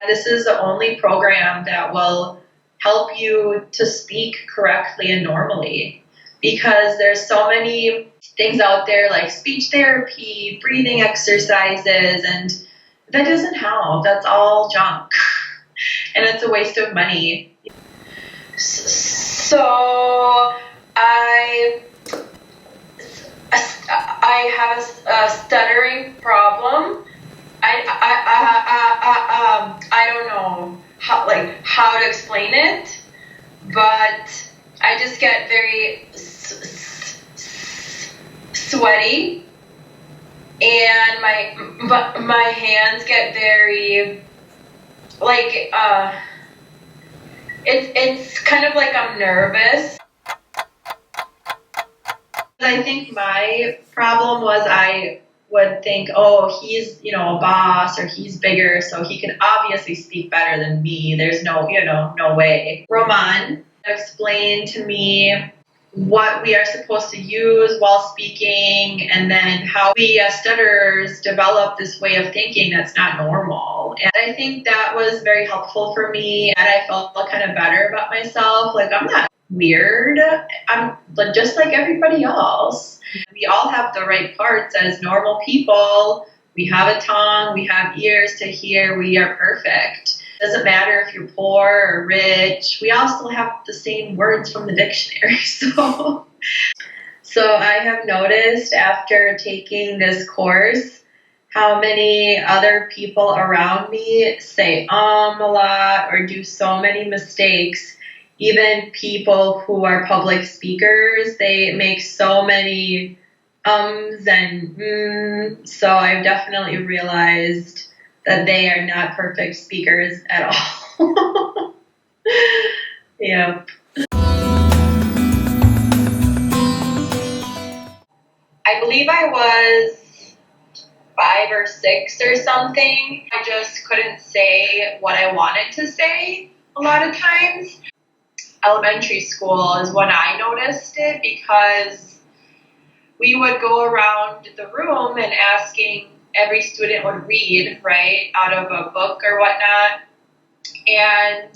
This is the only program that will help you to speak correctly and normally, because there's so many things out there like speech therapy, breathing exercises, and that doesn't help. That's all junk. And it's a waste of money. So I have a stuttering problem. I don't know how to explain it, but I just get very sweaty, and my hands get very it's kind of like I'm nervous. I think my problem was I would think, oh, he's, a boss, or he's bigger, so he can obviously speak better than me. There's no way. Roman explained to me what we are supposed to use while speaking, and then how we as stutterers develop this way of thinking that's not normal. And I think that was very helpful for me, and I felt kind of better about myself. Like, I'm not weird. I'm just like everybody else. We all have the right parts as normal people. We have a tongue, we have ears to hear, we are perfect. Doesn't matter if you're poor or rich, we all still have the same words from the dictionary. So I have noticed after taking this course how many other people around me say a lot or do so many mistakes. Even people who are public speakers, they make so many and so I've definitely realized that they are not perfect speakers at all. Yeah. I believe I was 5 or 6 or something. I just couldn't say what I wanted to say a lot of times. Elementary school is when I noticed it, because we would go around the room and asking, every student would read, right, out of a book or whatnot. And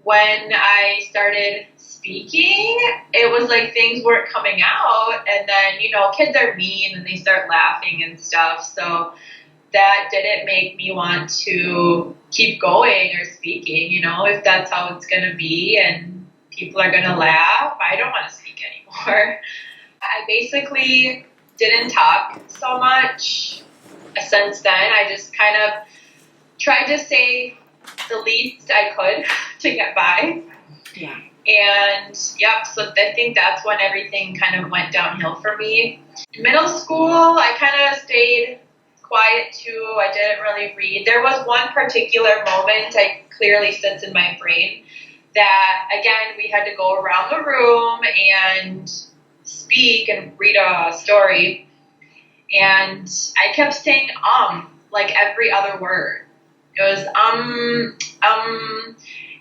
when I started speaking, it was like things weren't coming out. And then, kids are mean and they start laughing and stuff. So that didn't make me want to keep going or speaking, if that's how it's going to be and people are going to laugh, I don't want to speak anymore. I basically didn't talk so much since then. I just kind of tried to say the least I could to get by. Yeah. And yep, so I think that's when everything kind of went downhill for me. In middle school, I kind of stayed quiet too. I didn't really read. There was one particular moment I clearly sits in my brain that, again, we had to go around the room and speak and read a story, and I kept saying like every other word. It was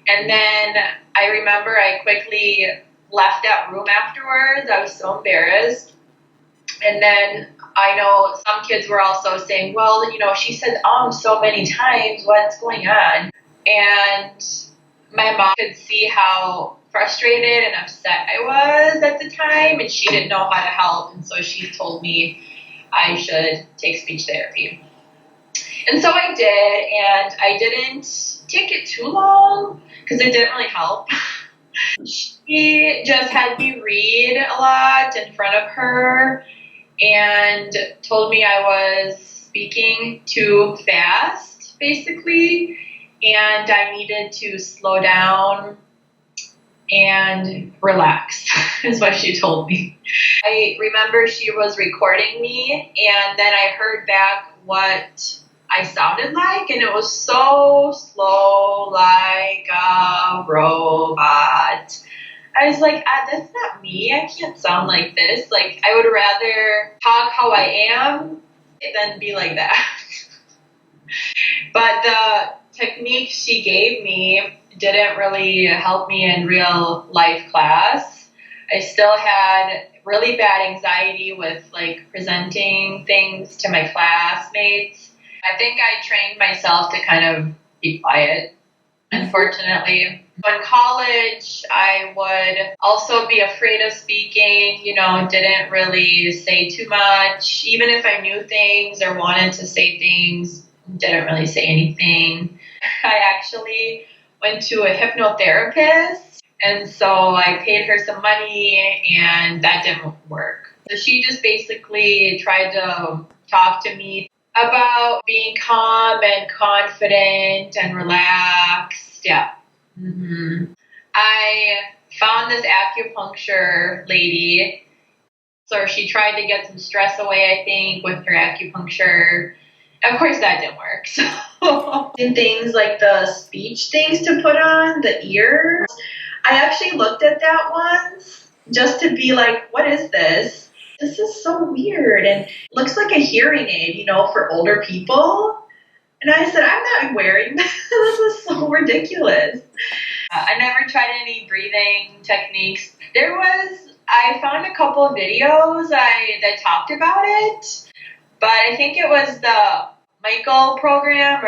and then I remember I quickly left that room afterwards. I was so embarrassed. And then I know some kids were also saying, well, she said so many times, what's going on? And my mom could see how frustrated and upset I was at the time, and she didn't know how to help, and so she told me I should take speech therapy. And so I did, and I didn't take it too long because it didn't really help. She just had me read a lot in front of her and told me I was speaking too fast, basically, and I needed to slow down and relax, is what she told me. I remember she was recording me, and then I heard back what I sounded like, and it was so slow, like a robot. I was like, that's not me. I can't sound like this. Like, I would rather talk how I am than be like that. But the technique she gave me didn't really help me in real life class. I still had really bad anxiety with presenting things to my classmates. I think I trained myself to kind of be quiet, unfortunately. In college, I would also be afraid of speaking, didn't really say too much. Even if I knew things or wanted to say things, didn't really say anything. I actually went to a hypnotherapist, and so I paid her some money, and that didn't work. So she just basically tried to talk to me about being calm and confident and relaxed. Yeah. I found this acupuncture lady. So she tried to get some stress away, I think, with her acupuncture. Of course, that didn't work. So, and things like the speech things to put on, the ears. I actually looked at that once just to be like, what is this? This is so weird. And it looks like a hearing aid, for older people. And I said, I'm not wearing this. This is so ridiculous. I never tried any breathing techniques. I found a couple of videos that talked about it, but I think it was the Michael program,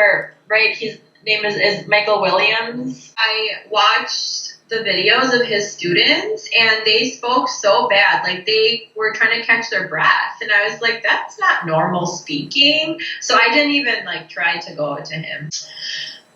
his name is Michael Williams. I watched the videos of his students, and they spoke so bad, like they were trying to catch their breath, and I was like, that's not normal speaking. So I didn't even try to go to him.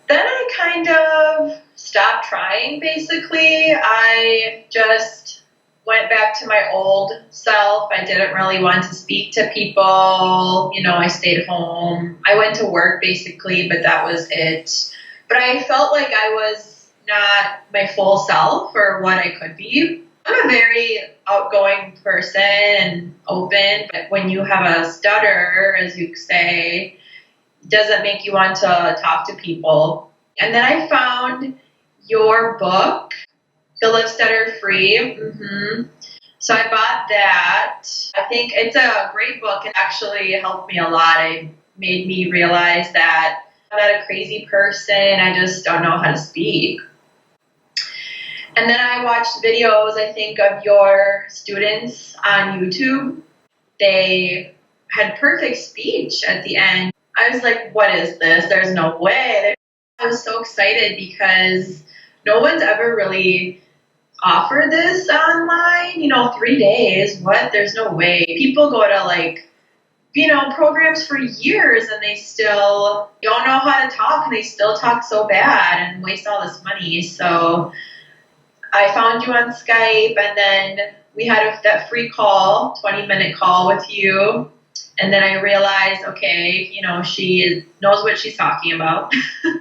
Then I kind of stopped trying, basically. I just went back to my old self. I didn't really want to speak to people. I stayed home. I went to work, basically, but that was it. But I felt like I was not my full self or what I could be. I'm a very outgoing person and open, but when you have a stutter, as you say, doesn't make you want to talk to people. And then I found your book, The Live Stutter-Free. So I bought that. I think it's a great book. It actually helped me a lot. It made me realize that I'm not a crazy person. I just don't know how to speak. And then I watched videos, I think, of your students on YouTube. They had perfect speech at the end. I was like, what is this? There's no way. I was so excited because no one's ever really offered this online. 3 days. What? There's no way. People go to programs for years and they still don't know how to talk, and they still talk so bad and waste all this money. So I found you on Skype, and then we had that free call, 20-minute call with you. And then I realized, okay, she knows what she's talking about.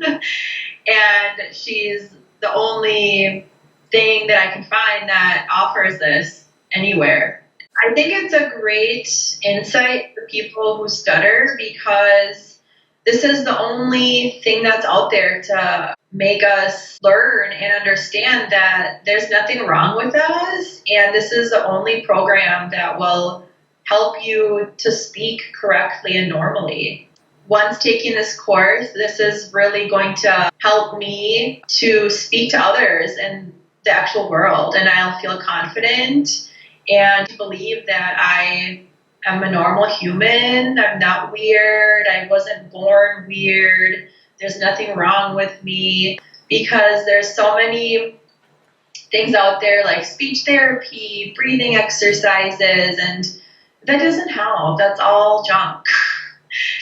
And she's the only thing that I can find that offers this anywhere. I think it's a great insight for people who stutter, because this is the only thing that's out there to make us learn and understand that there's nothing wrong with us. And this is the only program that will help you to speak correctly and normally. Once taking this course, this is really going to help me to speak to others in the actual world, and I'll feel confident and believe that I am a normal human. I'm not weird. I wasn't born weird. There's nothing wrong with me, because there's so many things out there like speech therapy, breathing exercises, and that doesn't help. That's all junk.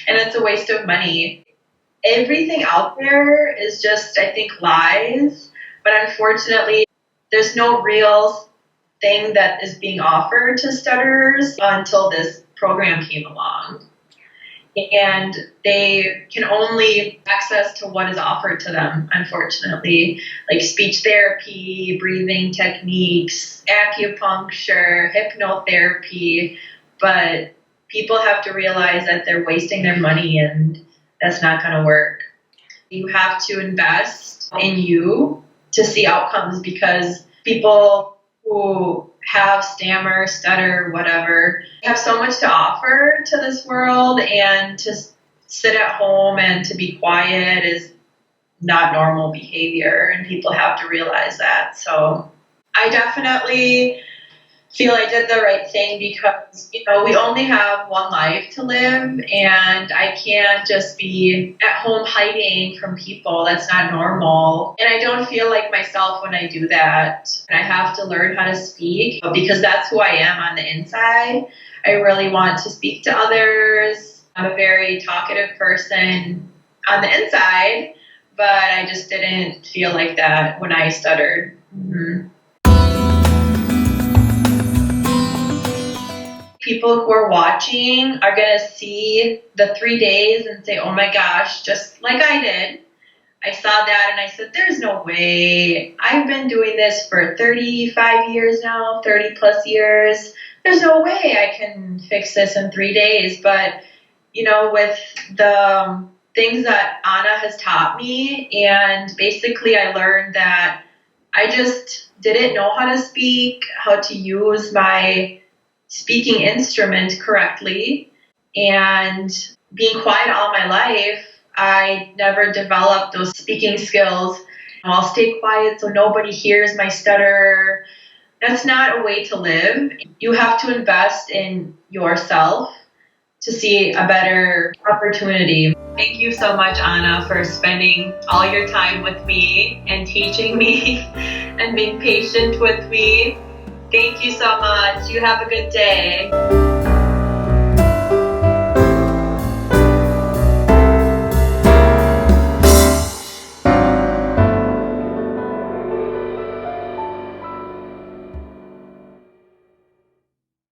And it's a waste of money. Everything out there is just, I think, lies. But unfortunately, there's no real thing that is being offered to stutterers until this program came along. And they can only access to what is offered to them, unfortunately, like speech therapy, breathing techniques, acupuncture, hypnotherapy. But people have to realize that they're wasting their money, and that's not going to work. You have to invest in you to see outcomes, because people who have stammer, stutter, whatever, have so much to offer to this world, and to sit at home and to be quiet is not normal behavior, and people have to realize that. So I definitely feel I did the right thing because, we only have one life to live, and I can't just be at home hiding from people. That's not normal. And I don't feel like myself when I do that. And I have to learn how to speak because that's who I am on the inside. I really want to speak to others. I'm a very talkative person on the inside, but I just didn't feel like that when I stuttered. Mm-hmm. People who are watching are going to see the 3 days and say, oh my gosh, just like I did. I saw that and I said, there's no way. I've been doing this for 35 years now, 30 plus years. There's no way I can fix this in 3 days. But, with the things that Anna has taught me, and basically I learned that I just didn't know how to speak, how to use my speaking instrument correctly, and being quiet all my life, I never developed those speaking skills. I'll stay quiet so nobody hears my stutter. That's not a way to live. You have to invest in yourself to see a better opportunity. Thank you so much, Anna, for spending all your time with me and teaching me and being patient with me. Thank you so much. You have a good day.